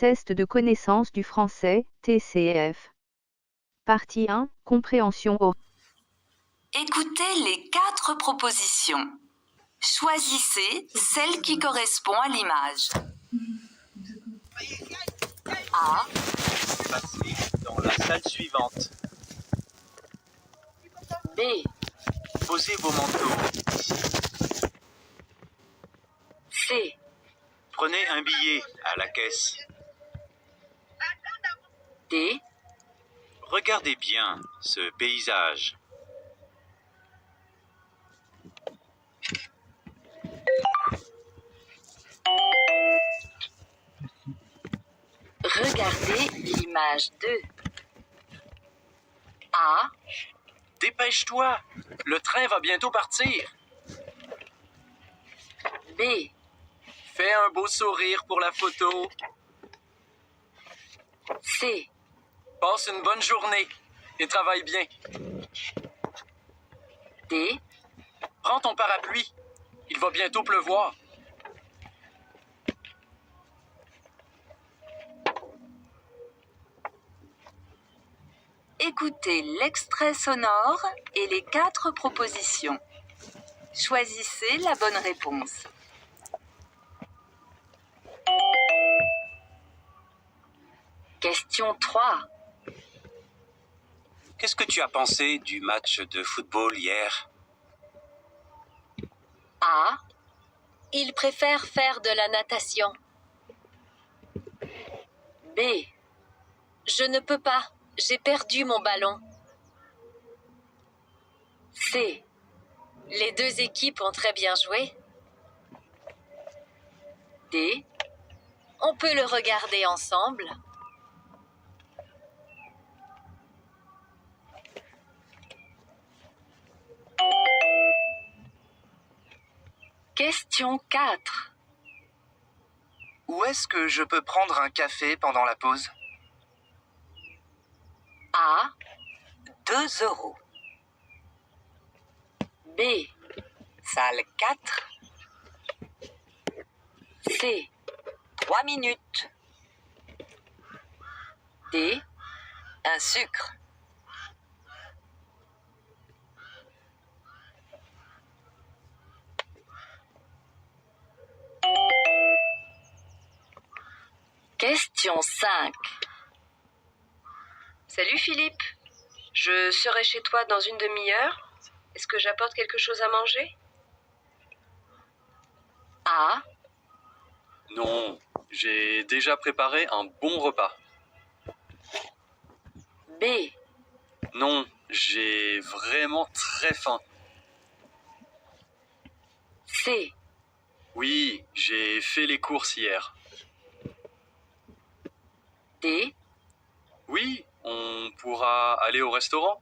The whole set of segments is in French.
test de connaissance du français, TCF. Partie 1, compréhension orale. Écoutez les 4 propositions. Choisissez celle qui correspond à l'image. A. Passez dans la salle suivante. B. Posez vos manteaux. C. Prenez un billet à la caisse. D. Regardez bien ce paysage. Regardez l'image 2. A. Dépêche-toi, le train va bientôt partir. B. Fais un beau sourire pour la photo. C. Passe une bonne journée et travaille bien. D. Prends ton parapluie, il va bientôt pleuvoir. Écoutez l'extrait sonore et les 4 propositions. Choisissez la bonne réponse. Question 3. Qu'est-ce que tu as pensé du match de football hier? A. Il préfère faire de la natation. B. Je ne peux pas, j'ai perdu mon ballon. C. Les 2 équipes ont très bien joué. D. On peut le regarder ensemble. Question 4. Où est-ce que je peux prendre un café pendant la pause? A. 2 €. B. Salle 4. C. 3 minutes. D. Un sucre. Question 5. Salut Philippe, je serai chez toi dans une demi-heure. Est-ce que j'apporte quelque chose à manger? A. Non, j'ai déjà préparé un bon repas. B. Non, j'ai vraiment très faim. C. Oui, j'ai fait les courses hier. D. Oui, on pourra aller au restaurant.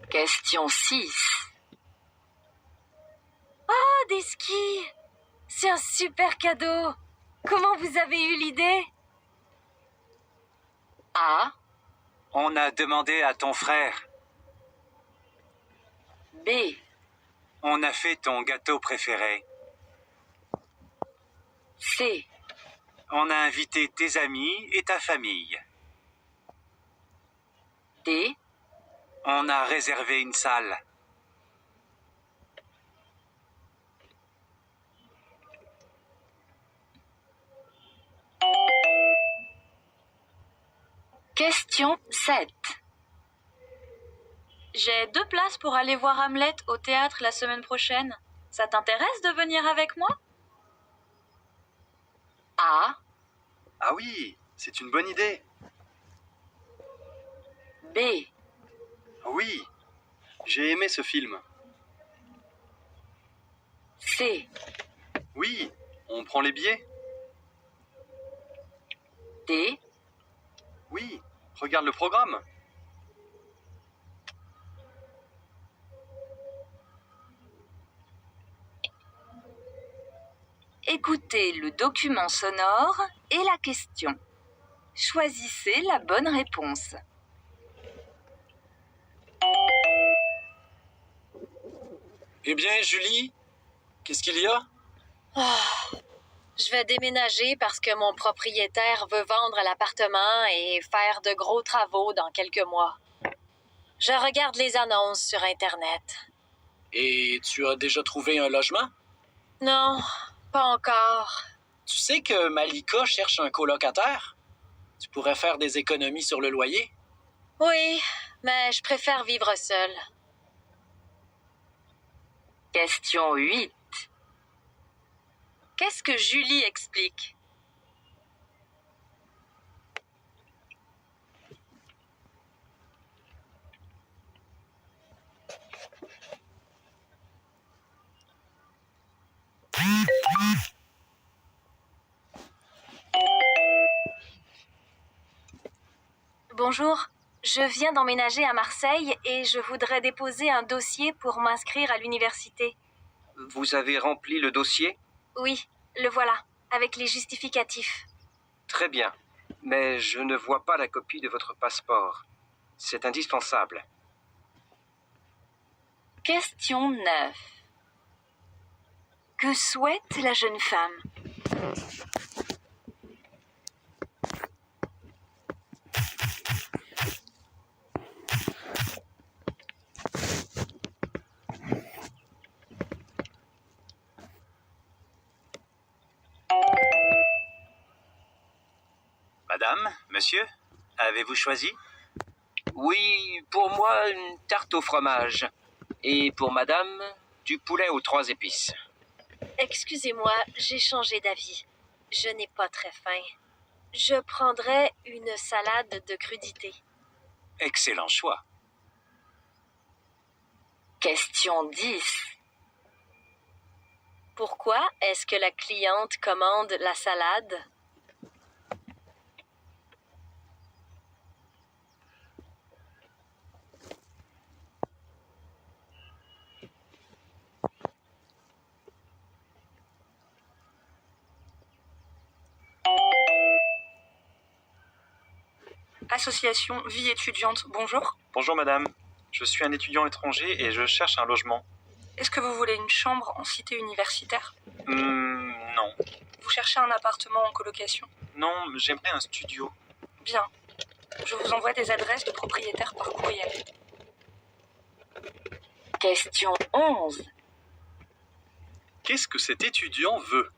Question 6. Oh, des skis! C'est un super cadeau! Comment vous avez eu l'idée? A. On a demandé à ton frère. B. On a fait ton gâteau préféré. C. On a invité tes amis et ta famille. D. On a réservé une salle. Question 7. J'ai 2 places pour aller voir Hamlet au théâtre la semaine prochaine. Ça t'intéresse de venir avec moi? A. Ah oui, c'est une bonne idée. B. Oui, j'ai aimé ce film. C. Oui, on prend les billets? D. Oui, regarde le programme. Écoutez le document sonore et la question. Choisissez la bonne réponse. Eh bien, Julie, qu'est-ce qu'il y a? Je vais déménager parce que mon propriétaire veut vendre l'appartement et faire de gros travaux dans quelques mois. Je regarde les annonces sur Internet. Et tu as déjà trouvé un logement? Non, pas encore. Tu sais que Malika cherche un colocataire? Tu pourrais faire des économies sur le loyer? Oui, mais je préfère vivre seule. Question 8. Qu'est-ce que Julie explique? Bonjour, je viens d'emménager à Marseille et je voudrais déposer un dossier pour m'inscrire à l'université. Vous avez rempli le dossier? Oui, le voilà, avec les justificatifs. Très bien. Mais je ne vois pas la copie de votre passeport. C'est indispensable. Question 9. Que souhaite la jeune femme? Madame, monsieur, avez-vous choisi? Oui, pour moi, une tarte au fromage. Et pour madame, du poulet aux 3 épices. Excusez-moi, j'ai changé d'avis. Je n'ai pas très faim. Je prendrais une salade de crudité. Excellent choix. Question 10. Pourquoi est-ce que la cliente commande la salade? Association Vie étudiante, bonjour. Bonjour madame, je suis un étudiant étranger et je cherche un logement. Est-ce que vous voulez une chambre en cité universitaire? Non. Vous cherchez un appartement en colocation? Non, j'aimerais un studio. Bien. Je vous envoie des adresses de propriétaires par courriel. Question 11. Qu'est-ce que cet étudiant veut?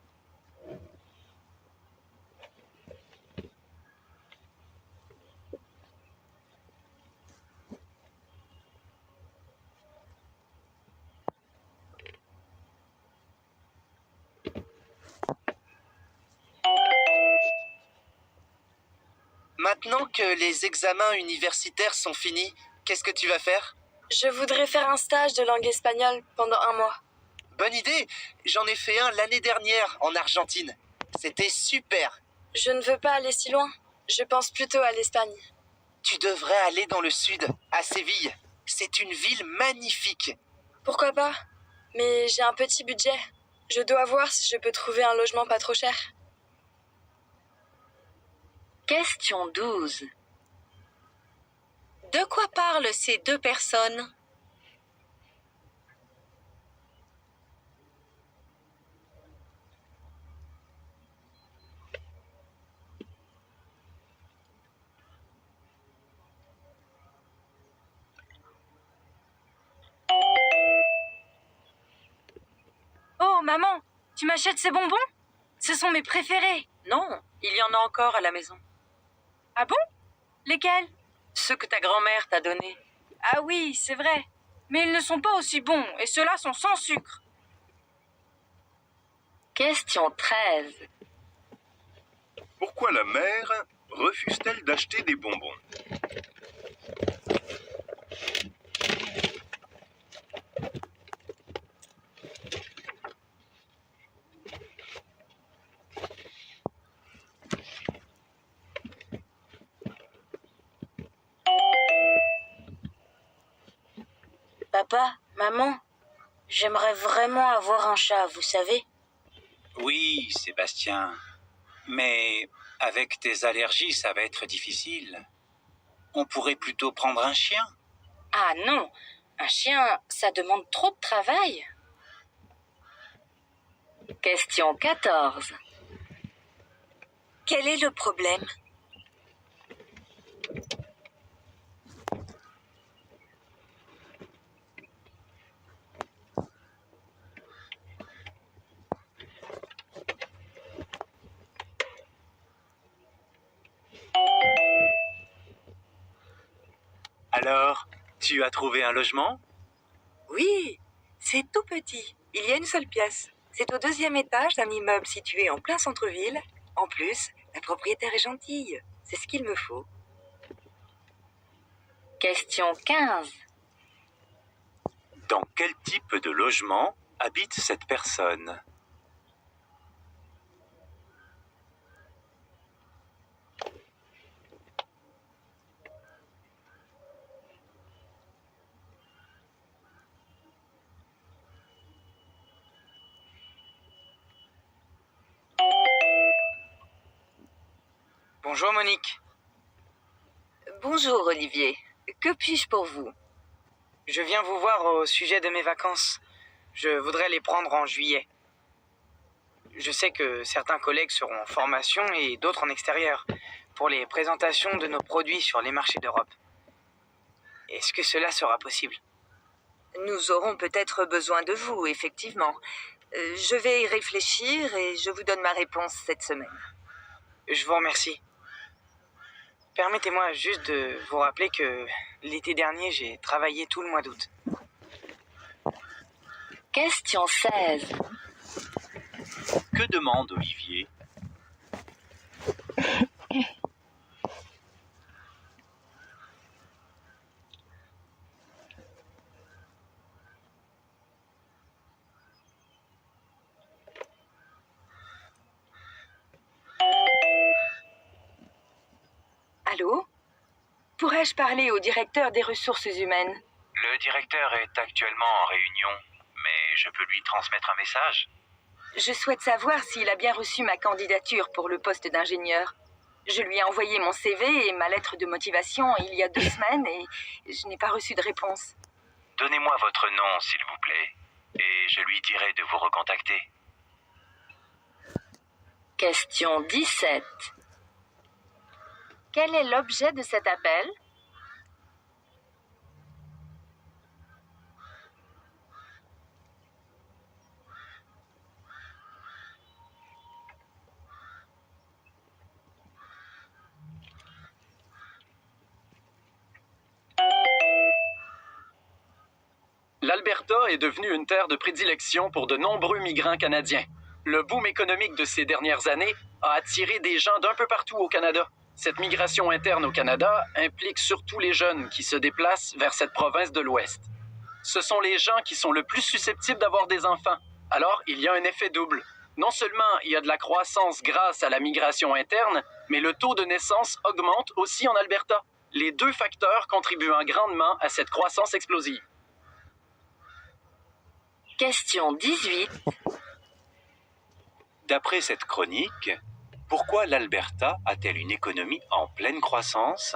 Maintenant que les examens universitaires sont finis, qu'est-ce que tu vas faire? Je voudrais faire un stage de langue espagnole pendant 1 mois. Bonne idée! J'en ai fait un l'année dernière en Argentine. C'était super! Je ne veux pas aller si loin. Je pense plutôt à l'Espagne. Tu devrais aller dans le sud, à Séville. C'est une ville magnifique. Pourquoi pas? Mais j'ai un petit budget. Je dois voir si je peux trouver un logement pas trop cher. Question 12. De quoi parlent ces deux personnes? Oh, maman, tu m'achètes ces bonbons? Ce sont mes préférés. Non, il y en a encore à la maison. Ah bon? Lesquels? Ceux que ta grand-mère t'a donnés. Ah oui, c'est vrai. Mais ils ne sont pas aussi bons, et ceux-là sont sans sucre. Question 13. Pourquoi la mère refuse-t-elle d'acheter des bonbons? Papa, maman, j'aimerais vraiment avoir un chat, vous savez? Oui, Sébastien. Mais avec tes allergies, ça va être difficile. On pourrait plutôt prendre un chien. Ah non, un chien, ça demande trop de travail. Question 14. Quel est le problème? Alors, tu as trouvé un logement? Oui, c'est tout petit. Il y a une seule pièce. C'est au 2e étage d'un immeuble situé en plein centre-ville. En plus, la propriétaire est gentille. C'est ce qu'il me faut. Question 15. Dans quel type de logement habite cette personne? Bonjour Monique. Bonjour Olivier. Que puis-je pour vous? Je viens vous voir au sujet de mes vacances. Je voudrais les prendre en juillet. Je sais que certains collègues seront en formation et d'autres en extérieur pour les présentations de nos produits sur les marchés d'Europe. Est-ce que cela sera possible? Nous aurons peut-être besoin de vous, effectivement. Je vais y réfléchir et je vous donne ma réponse cette semaine. Je vous remercie. Permettez-moi juste de vous rappeler que l'été dernier, j'ai travaillé tout le mois d'août. Question 16. Que demande Olivier? Allô? Pourrais-je parler au directeur des ressources humaines? Le directeur est actuellement en réunion, mais je peux lui transmettre un message. Je souhaite savoir s'il a bien reçu ma candidature pour le poste d'ingénieur. Je lui ai envoyé mon CV et ma lettre de motivation il y a 2 semaines et je n'ai pas reçu de réponse. Donnez-moi votre nom, s'il vous plaît, et je lui dirai de vous recontacter. Question 17. Quel est l'objet de cet appel? L'Alberta est devenue une terre de prédilection pour de nombreux migrants canadiens. Le boom économique de ces dernières années a attiré des gens d'un peu partout au Canada. Cette migration interne au Canada implique surtout les jeunes qui se déplacent vers cette province de l'Ouest. Ce sont les gens qui sont le plus susceptibles d'avoir des enfants. Alors, il y a un effet double. Non seulement il y a de la croissance grâce à la migration interne, mais le taux de naissance augmente aussi en Alberta. Les 2 facteurs contribuant grandement à cette croissance explosive. Question 18. D'après cette chronique, pourquoi l'Alberta a-t-elle une économie en pleine croissance?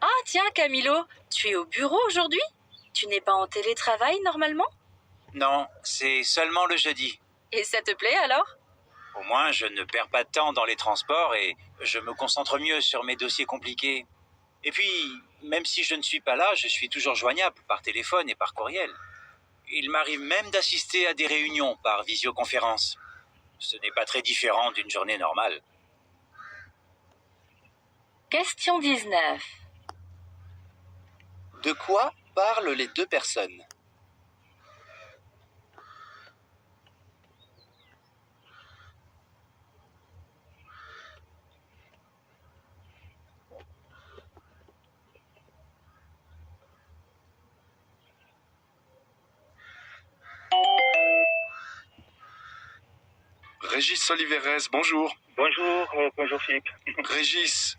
Ah tiens Camilo, tu es au bureau aujourd'hui? Tu n'es pas en télétravail normalement? Non, c'est seulement le jeudi. Et ça te plaît alors? Au moins, je ne perds pas de temps dans les transports et je me concentre mieux sur mes dossiers compliqués. Et puis, même si je ne suis pas là, je suis toujours joignable par téléphone et par courriel. Il m'arrive même d'assister à des réunions par visioconférence. Ce n'est pas très différent d'une journée normale. Question 19. De quoi parlent les 2 personnes? Régis Oliveres, bonjour. Bonjour Philippe. Régis,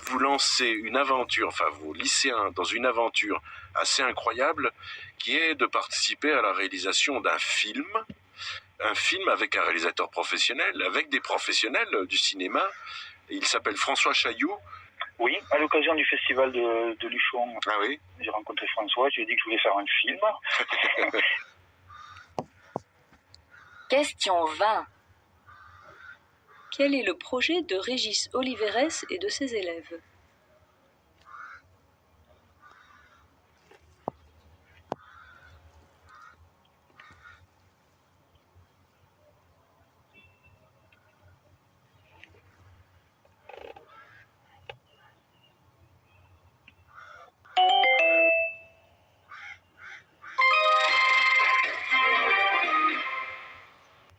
vous lancez une aventure, enfin vous lycéens, dans une aventure assez incroyable, qui est de participer à la réalisation d'un film avec un réalisateur professionnel, avec des professionnels du cinéma. Il s'appelle François Chailloux. Oui, à l'occasion du festival de Luchon, ah oui, j'ai rencontré François, je lui ai dit que je voulais faire un film. Question 20. Quel est le projet de Régis Oliveres et de ses élèves?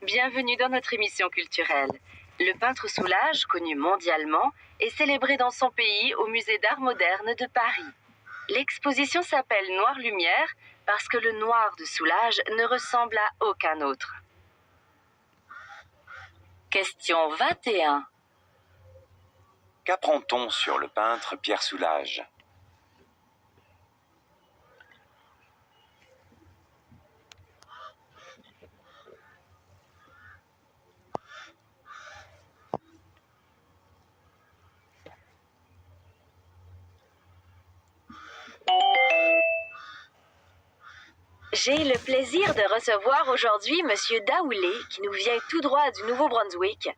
Bienvenue dans notre émission culturelle. Le peintre Soulages, connu mondialement, est célébré dans son pays au Musée d'art moderne de Paris. L'exposition s'appelle Noir Lumière parce que le noir de Soulages ne ressemble à aucun autre. Question 21. Qu'apprend-on sur le peintre Pierre Soulages? J'ai le plaisir de recevoir aujourd'hui Monsieur Daoulé, qui nous vient tout droit du Nouveau-Brunswick.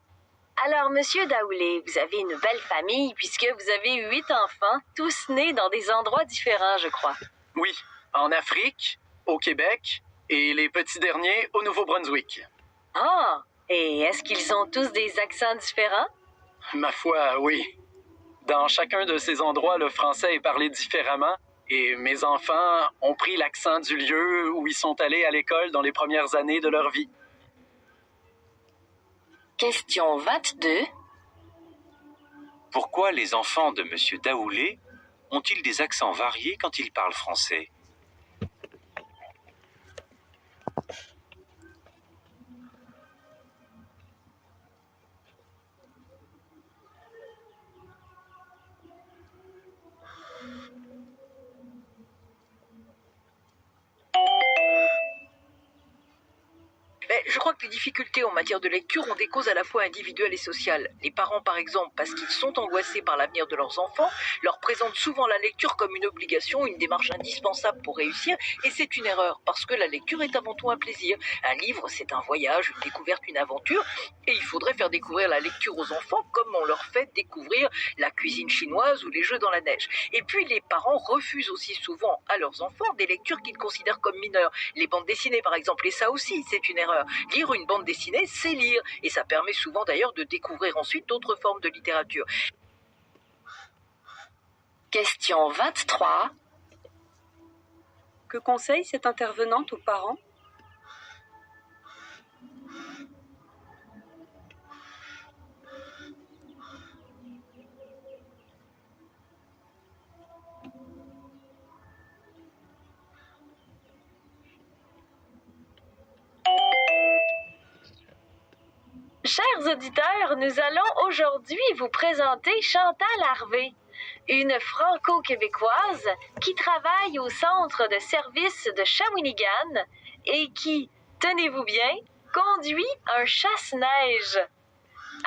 Alors, Monsieur Daoulé, vous avez une belle famille puisque vous avez 8 enfants, tous nés dans des endroits différents, je crois. Oui, en Afrique, au Québec et les petits derniers au Nouveau-Brunswick. Ah, et est-ce qu'ils ont tous des accents différents? Ma foi, oui. Dans chacun de ces endroits, le français est parlé différemment. Et mes enfants ont pris l'accent du lieu où ils sont allés à l'école dans les premières années de leur vie. Question 22. Pourquoi les enfants de M. Daoulé ont-ils des accents variés quand ils parlent français? Je crois que les difficultés en matière de lecture ont des causes à la fois individuelles et sociales. Les parents, par exemple, parce qu'ils sont angoissés par l'avenir de leurs enfants, leur présentent souvent la lecture comme une obligation, une démarche indispensable pour réussir, et c'est une erreur, parce que la lecture est avant tout un plaisir. Un livre, c'est un voyage, une découverte, une aventure, et il faudrait faire découvrir la lecture aux enfants comme on leur fait découvrir la cuisine chinoise ou les jeux dans la neige. Et puis, les parents refusent aussi souvent à leurs enfants des lectures qu'ils considèrent comme mineures. Les bandes dessinées, par exemple, et ça aussi, c'est une erreur. Lire une bande dessinée, c'est lire. Et ça permet souvent d'ailleurs de découvrir ensuite d'autres formes de littérature. Question 23. Que conseille cette intervenante aux parents? Chers auditeurs, nous allons aujourd'hui vous présenter Chantal Harvey, une franco-québécoise qui travaille au centre de service de Shawinigan et qui, tenez-vous bien, conduit un chasse-neige.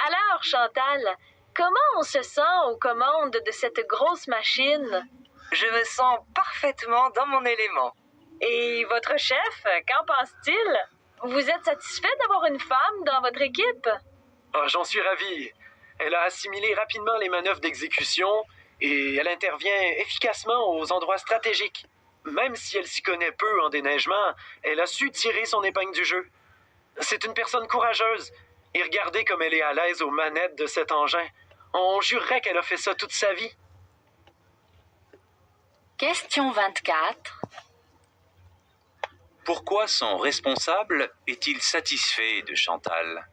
Alors, Chantal, comment on se sent aux commandes de cette grosse machine? Je me sens parfaitement dans mon élément. Et votre chef, qu'en pense-t-il? Vous êtes satisfait d'avoir une femme dans votre équipe? Oh, j'en suis ravi. Elle a assimilé rapidement les manœuvres d'exécution et elle intervient efficacement aux endroits stratégiques. Même si elle s'y connaît peu en déneigement, elle a su tirer son épingle du jeu. C'est une personne courageuse. Et regardez comme elle est à l'aise aux manettes de cet engin. On jurerait qu'elle a fait ça toute sa vie. Question 24. Pourquoi son responsable est-il satisfait de Chantal?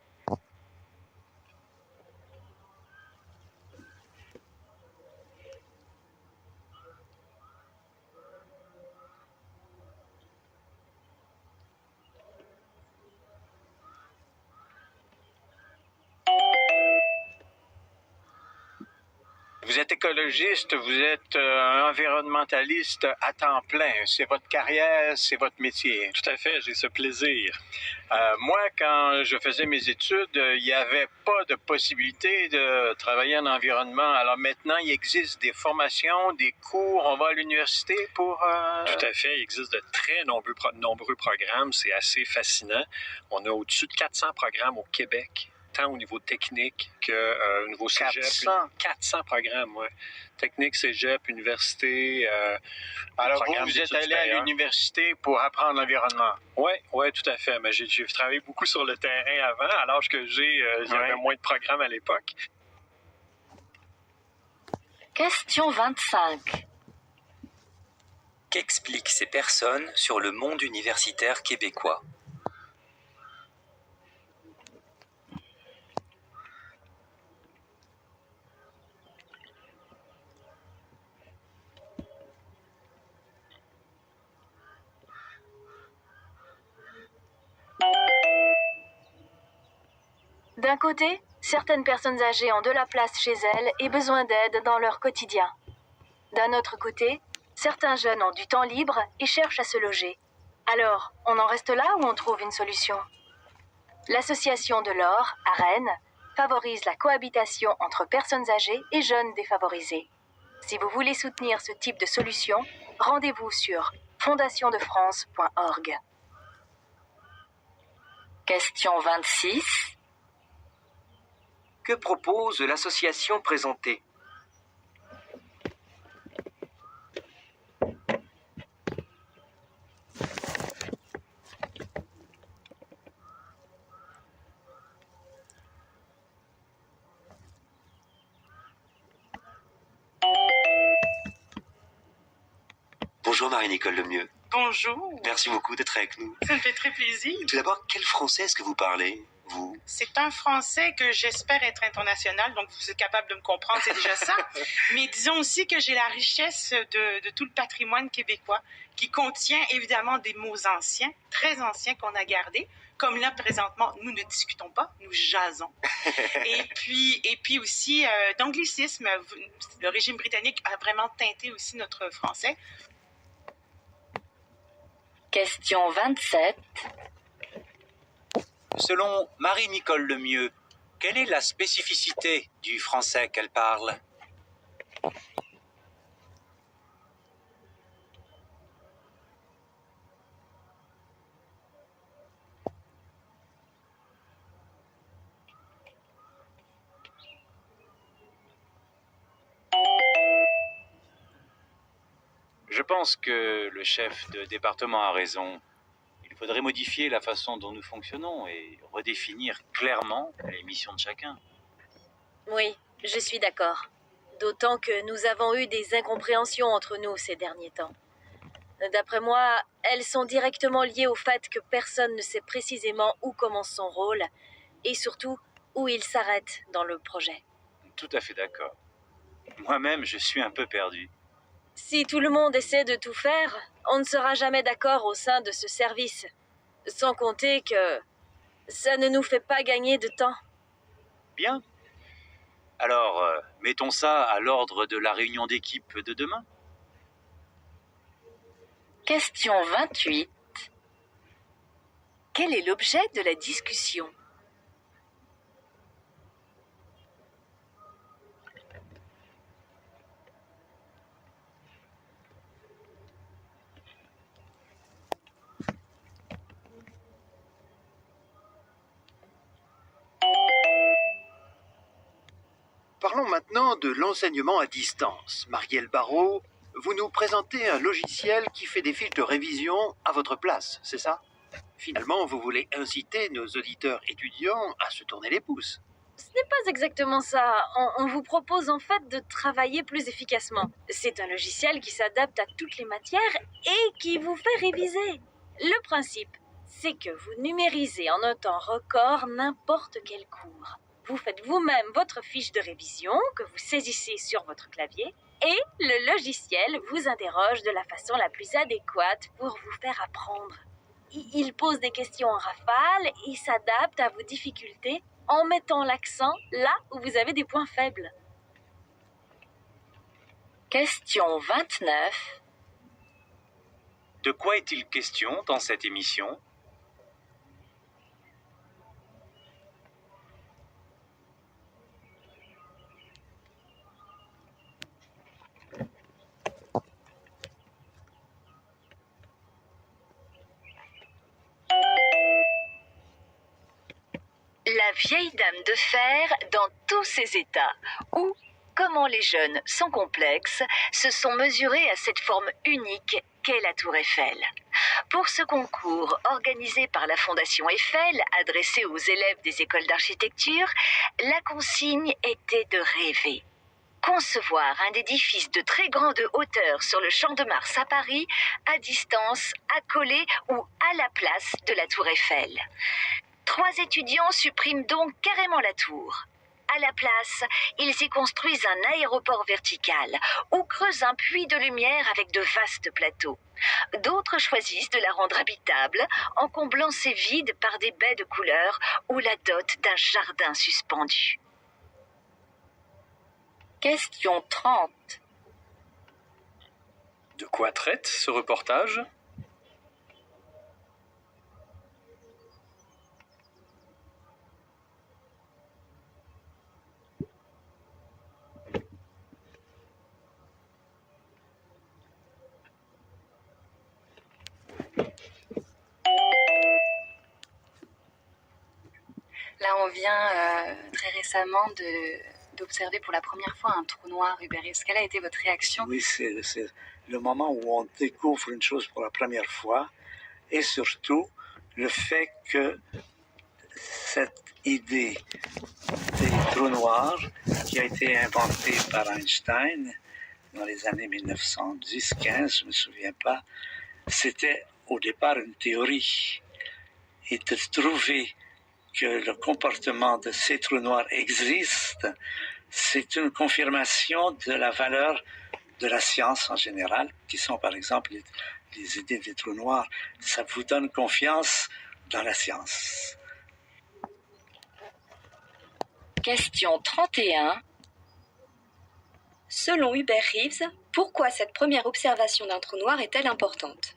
Vous êtes êtes écologiste, vous êtes un environnementaliste à temps plein. C'est votre carrière, c'est votre métier. Tout à fait, j'ai ce plaisir. Moi, quand je faisais mes études, il n'y avait pas de possibilité de travailler en environnement. Alors maintenant, il existe des formations, des cours. On va à l'université pour... Tout à fait, il existe de très nombreux programmes. C'est assez fascinant. On a au-dessus de 400 programmes au Québec, tant au niveau technique que au niveau cégep. 400 programmes, oui. Technique, cégep, université. Alors vous êtes allé à l'université pour apprendre l'environnement? Oui, tout à fait. Mais j'ai travaillé beaucoup sur le terrain avant. À l'âge que j'ai, il y avait moins de programmes à l'époque. Question 25. Qu'expliquent ces personnes sur le monde universitaire québécois? D'un côté, certaines personnes âgées ont de la place chez elles et besoin d'aide dans leur quotidien. D'un autre côté, certains jeunes ont du temps libre et cherchent à se loger. Alors, on en reste là ou on trouve une solution? L'association de l'Or, à Rennes, favorise la cohabitation entre personnes âgées et jeunes défavorisés. Si vous voulez soutenir ce type de solution, rendez-vous sur fondationdefrance.org. Question 26. Que propose l'association présentée? Bonjour Marie-Nicole Lemieux. Bonjour. Merci beaucoup d'être avec nous. Ça me fait très plaisir. Tout d'abord, quel français est-ce que vous parlez, vous? C'est un français que j'espère être international, donc vous êtes capable de me comprendre, c'est déjà ça. Mais disons aussi que j'ai la richesse de tout le patrimoine québécois, qui contient évidemment des mots anciens, très anciens qu'on a gardés. Comme là, présentement, nous ne discutons pas, nous jasons. et puis aussi d'anglicisme. Le régime britannique a vraiment teinté aussi notre français. Question 27. Selon Marie-Nicole Lemieux, quelle est la spécificité du français qu'elle parle? Je pense que le chef de département a raison. Il faudrait modifier la façon dont nous fonctionnons et redéfinir clairement les missions de chacun. Oui, je suis d'accord. D'autant que nous avons eu des incompréhensions entre nous ces derniers temps. D'après moi, elles sont directement liées au fait que personne ne sait précisément où commence son rôle et surtout où il s'arrête dans le projet. Tout à fait d'accord. Moi-même, je suis un peu perdu. Si tout le monde essaie de tout faire, on ne sera jamais d'accord au sein de ce service. Sans compter que ça ne nous fait pas gagner de temps. Bien. Alors, mettons ça à l'ordre de la réunion d'équipe de demain. Question 28. Quel est l'objet de la discussion? Parlons maintenant de l'enseignement à distance. Marielle Barrault, vous nous présentez un logiciel qui fait des fiches de révision à votre place, c'est ça? Finalement, vous voulez inciter nos auditeurs étudiants à se tourner les pouces. Ce n'est pas exactement ça. On vous propose en fait de travailler plus efficacement. C'est un logiciel qui s'adapte à toutes les matières et qui vous fait réviser. Le principe, c'est que vous numérisez en un temps record n'importe quel cours. Vous faites vous-même votre fiche de révision que vous saisissez sur votre clavier et le logiciel vous interroge de la façon la plus adéquate pour vous faire apprendre. Il pose des questions en rafale et s'adapte à vos difficultés en mettant l'accent là où vous avez des points faibles. Question 29. De quoi est-il question dans cette émission? La vieille dame de fer dans tous ses états, ou comment les jeunes sans complexe se sont mesurés à cette forme unique qu'est la tour Eiffel. Pour ce concours organisé par la Fondation Eiffel, adressé aux élèves des écoles d'architecture, la consigne était de rêver. Concevoir un édifice de très grande hauteur sur le Champ de Mars à Paris, à distance, accolé ou à la place de la tour Eiffel. 3 étudiants suppriment donc carrément la tour. À la place, ils y construisent un aéroport vertical ou creusent un puits de lumière avec de vastes plateaux. D'autres choisissent de la rendre habitable en comblant ses vides par des baies de couleurs ou la dot d'un jardin suspendu. Question 30. De quoi traite ce reportage? Là, on vient très récemment d'observer pour la première fois un trou noir, Hubert. Quelle a été votre réaction? Oui, c'est le moment où on découvre une chose pour la première fois, et surtout le fait que cette idée des trous noirs, qui a été inventée par Einstein dans les années 1910-15, je ne me souviens pas, c'était au départ une théorie. Et de trouver que le comportement de ces trous noirs existe, c'est une confirmation de la valeur de la science en général, qui sont par exemple les idées des trous noirs. Ça vous donne confiance dans la science. Question 31. Selon Hubert Reeves, pourquoi cette première observation d'un trou noir est-elle importante?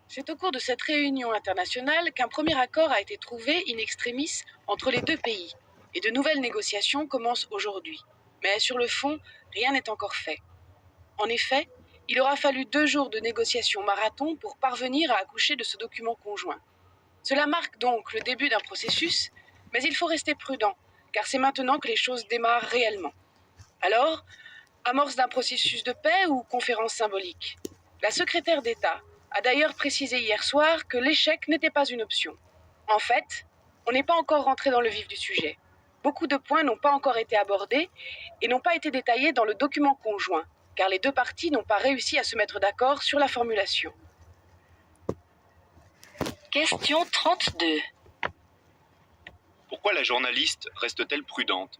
C'est au cours de cette réunion internationale qu'un premier accord a été trouvé in extremis entre les 2 pays, et de nouvelles négociations commencent aujourd'hui. Mais sur le fond, rien n'est encore fait. En effet, il aura fallu 2 jours de négociations marathon pour parvenir à accoucher de ce document conjoint. Cela marque donc le début d'un processus, mais il faut rester prudent, car c'est maintenant que les choses démarrent réellement. Alors, amorce d'un processus de paix ou conférence symbolique? La secrétaire d'État a d'ailleurs précisé hier soir que l'échec n'était pas une option. En fait, on n'est pas encore rentré dans le vif du sujet. Beaucoup de points n'ont pas encore été abordés et n'ont pas été détaillés dans le document conjoint, car les 2 parties n'ont pas réussi à se mettre d'accord sur la formulation. Question 32. Pourquoi la journaliste reste-t-elle prudente?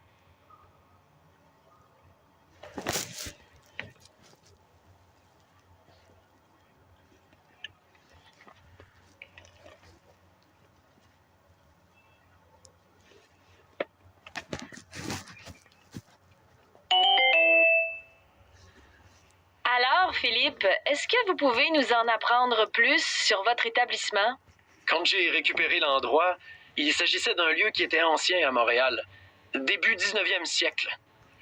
Alors, Philippe, est-ce que vous pouvez nous en apprendre plus sur votre établissement? Quand j'ai récupéré l'endroit, il s'agissait d'un lieu qui était ancien à Montréal, début 19e siècle.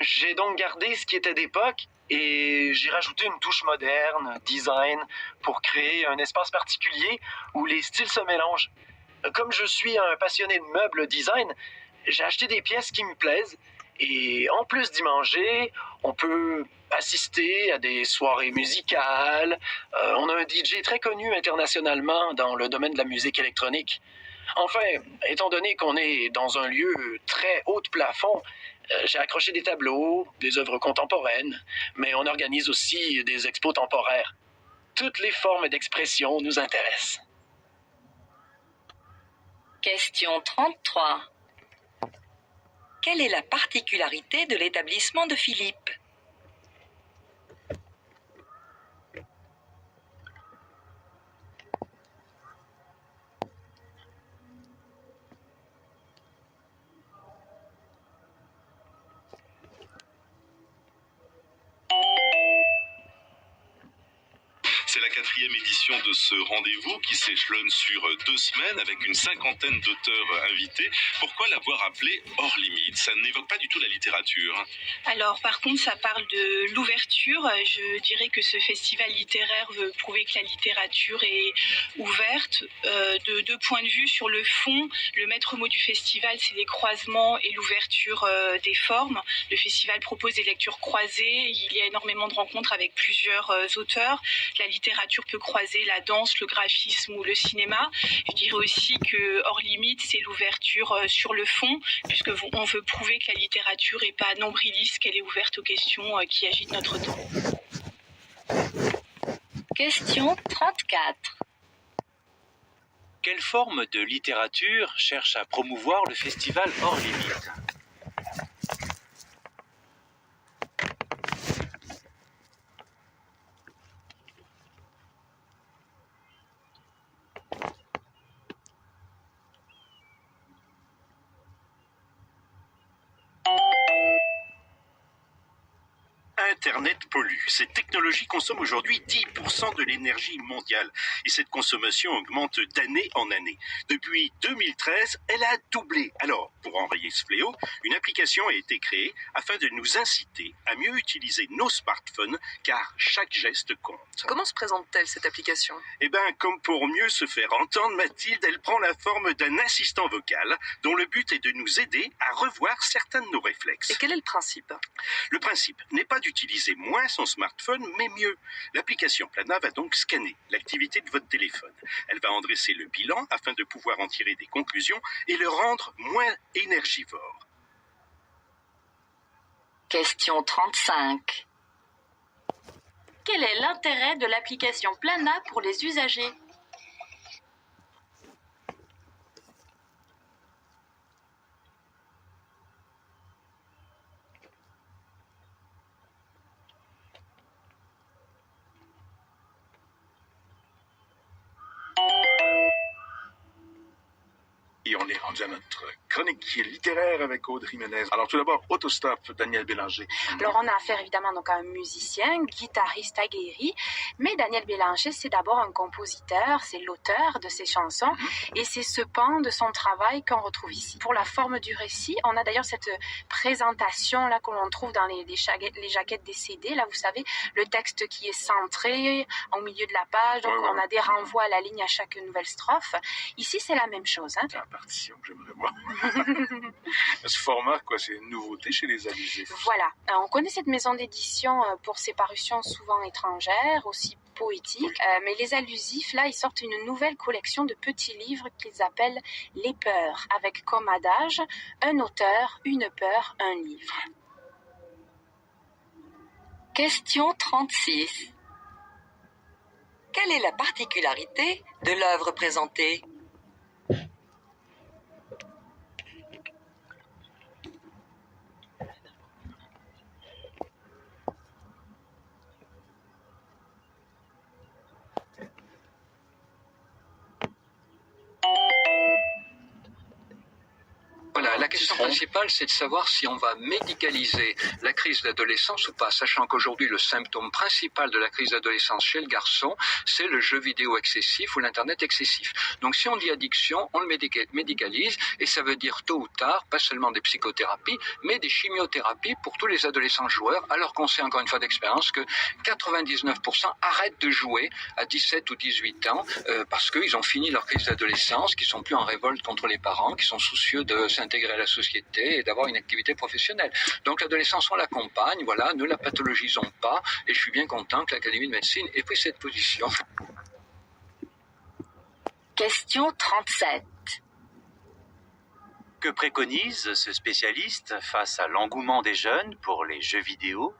J'ai donc gardé ce qui était d'époque et j'ai rajouté une touche moderne, design, pour créer un espace particulier où les styles se mélangent. Comme je suis un passionné de meubles design, j'ai acheté des pièces qui me plaisent et en plus d'y manger, on peut assister à des soirées musicales. On a un DJ très connu internationalement dans le domaine de la musique électronique. Enfin, étant donné qu'on est dans un lieu très haut de plafond, j'ai accroché des tableaux, des œuvres contemporaines, mais on organise aussi des expos temporaires. Toutes les formes d'expression nous intéressent. Question 33. Quelle est la particularité de l'établissement de Philippe? C'est la 4e édition de ce rendez-vous qui s'échelonne sur 2 semaines avec une 50aine d'auteurs invités. Pourquoi l'avoir appelé Hors Limite? Ça n'évoque pas du tout la littérature. Alors par contre ça parle de l'ouverture. Je dirais que ce festival littéraire veut prouver que la littérature est ouverte. De 2 points de vue, sur le fond, le maître mot du festival c'est les croisements et l'ouverture des formes. Le festival propose des lectures croisées, il y a énormément de rencontres avec plusieurs auteurs. La littérature peut croiser la danse, le graphisme ou le cinéma. Je dirais aussi que Hors Limite, c'est l'ouverture sur le fond, puisque on veut prouver que la littérature n'est pas nombriliste, qu'elle est ouverte aux questions qui agitent notre temps. Question 34. Quelle forme de littérature cherche à promouvoir le festival Hors Limite? Internet pollue. Cette technologie consomme aujourd'hui 10% de l'énergie mondiale et cette consommation augmente d'année en année. Depuis 2013, elle a doublé. Alors, pour enrayer ce fléau, une application a été créée afin de nous inciter à mieux utiliser nos smartphones car chaque geste compte. Comment se présente-t-elle cette application? Eh bien, comme pour mieux se faire entendre, Mathilde, elle prend la forme d'un assistant vocal dont le but est de nous aider à revoir certains de nos réflexes. Et quel est le principe? Le principe n'est pas d'utiliser moins son smartphone, mais mieux. L'application Plana va donc scanner l'activité de votre téléphone. Elle va en dresser le bilan afin de pouvoir en tirer des conclusions et le rendre moins énergivore. Question 35. Quel est l'intérêt de l'application Plana pour les usagers? Et on est rendu à notre chronique littéraire avec Audrey Menez. Alors tout d'abord, autostop, Daniel Bélanger. Alors on a affaire évidemment donc à un musicien, guitariste aguerri, mais Daniel Bélanger c'est d'abord un compositeur, c'est l'auteur de ses chansons et c'est ce pan de son travail qu'on retrouve ici. Pour la forme du récit, on a d'ailleurs cette présentation là que l'on trouve dans les jaquettes des CD, là vous savez, le texte qui est centré au milieu de la page, donc on a des renvois à la ligne à chaque nouvelle strophe. Ici c'est la même chose. C'est la partition que j'aimerais voir. Ce format, quoi, c'est une nouveauté chez les allusifs. Voilà, on connaît cette maison d'édition pour ses parutions souvent étrangères, aussi poétiques, mais les allusifs, là, ils sortent une nouvelle collection de petits livres qu'ils appellent Les Peurs, avec comme adage, un auteur, une peur, un livre. Question 36. Quelle est la particularité de l'œuvre présentée? Voilà, la question principale, c'est de savoir si on va médicaliser la crise d'adolescence ou pas, sachant qu'aujourd'hui, le symptôme principal de la crise d'adolescence chez le garçon, c'est le jeu vidéo excessif ou l'Internet excessif. Donc si on dit addiction, on le médicalise, et ça veut dire tôt ou tard, pas seulement des psychothérapies, mais des chimiothérapies pour tous les adolescents joueurs, alors qu'on sait encore une fois d'expérience que 99% arrêtent de jouer à 17 ou 18 ans parce qu'ils ont fini leur crise d'adolescence, qu'ils sont plus en révolte contre les parents, qui sont soucieux de s'intégrer à la société et d'avoir une activité professionnelle. Donc l'adolescence, on l'accompagne, voilà, ne la pathologisons pas, et je suis bien content que l'Académie de médecine ait pris cette position. Question 37. Que préconise ce spécialiste face à l'engouement des jeunes pour les jeux vidéo ?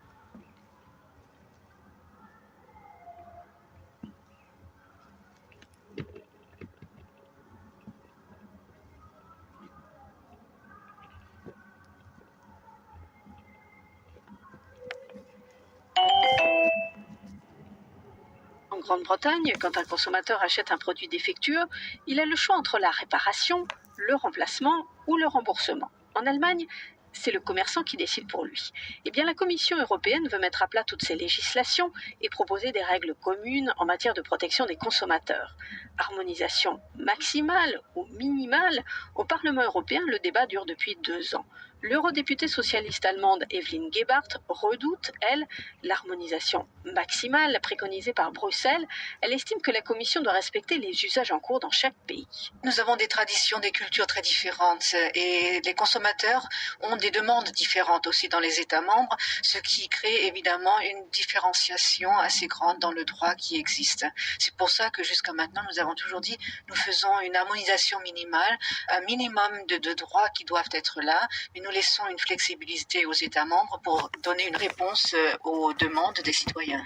Grande-Bretagne, quand un consommateur achète un produit défectueux, il a le choix entre la réparation, le remplacement ou le remboursement. En Allemagne, c'est le commerçant qui décide pour lui. Eh bien, la Commission européenne veut mettre à plat toutes ces législations et proposer des règles communes en matière de protection des consommateurs. Harmonisation maximale ou minimale, au Parlement européen, le débat dure depuis 2 ans. L'eurodéputée socialiste allemande Evelyn Gebhardt redoute, elle, l'harmonisation maximale préconisée par Bruxelles. Elle estime que la Commission doit respecter les usages en cours dans chaque pays. Nous avons des traditions, des cultures très différentes et les consommateurs ont des demandes différentes aussi dans les États membres, ce qui crée évidemment une différenciation assez grande dans le droit qui existe. C'est pour ça que jusqu'à maintenant, nous avons toujours dit nous faisons une harmonisation minimale, un minimum de droits qui doivent être là, mais nous laissons une flexibilité aux États membres pour donner une réponse aux demandes des citoyens.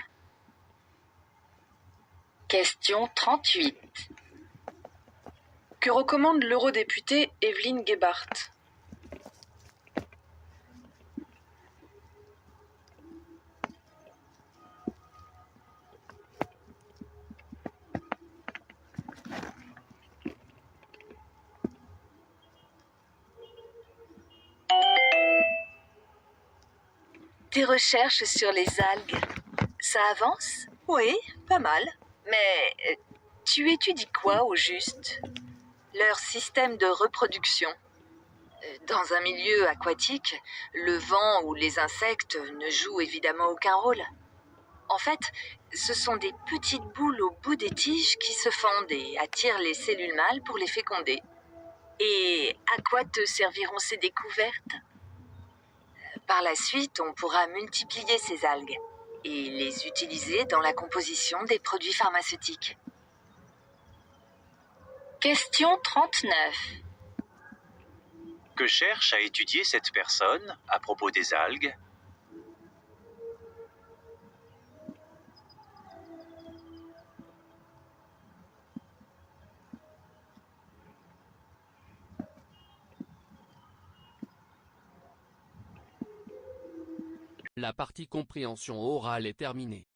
Question 38. Que recommande l'eurodéputée Evelyn Gebhardt? Tes recherches sur les algues, ça avance? Oui, pas mal. Mais tu étudies quoi au juste? Leur système de reproduction. Dans un milieu aquatique, le vent ou les insectes ne jouent évidemment aucun rôle. En fait, ce sont des petites boules au bout des tiges qui se fendent et attirent les cellules mâles pour les féconder. Et à quoi te serviront ces découvertes? Par la suite, on pourra multiplier ces algues et les utiliser dans la composition des produits pharmaceutiques. Question 39. Que cherche à étudier cette personne à propos des algues? La partie compréhension orale est terminée.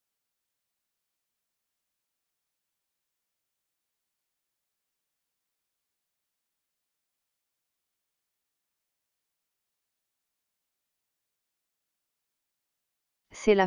C'est la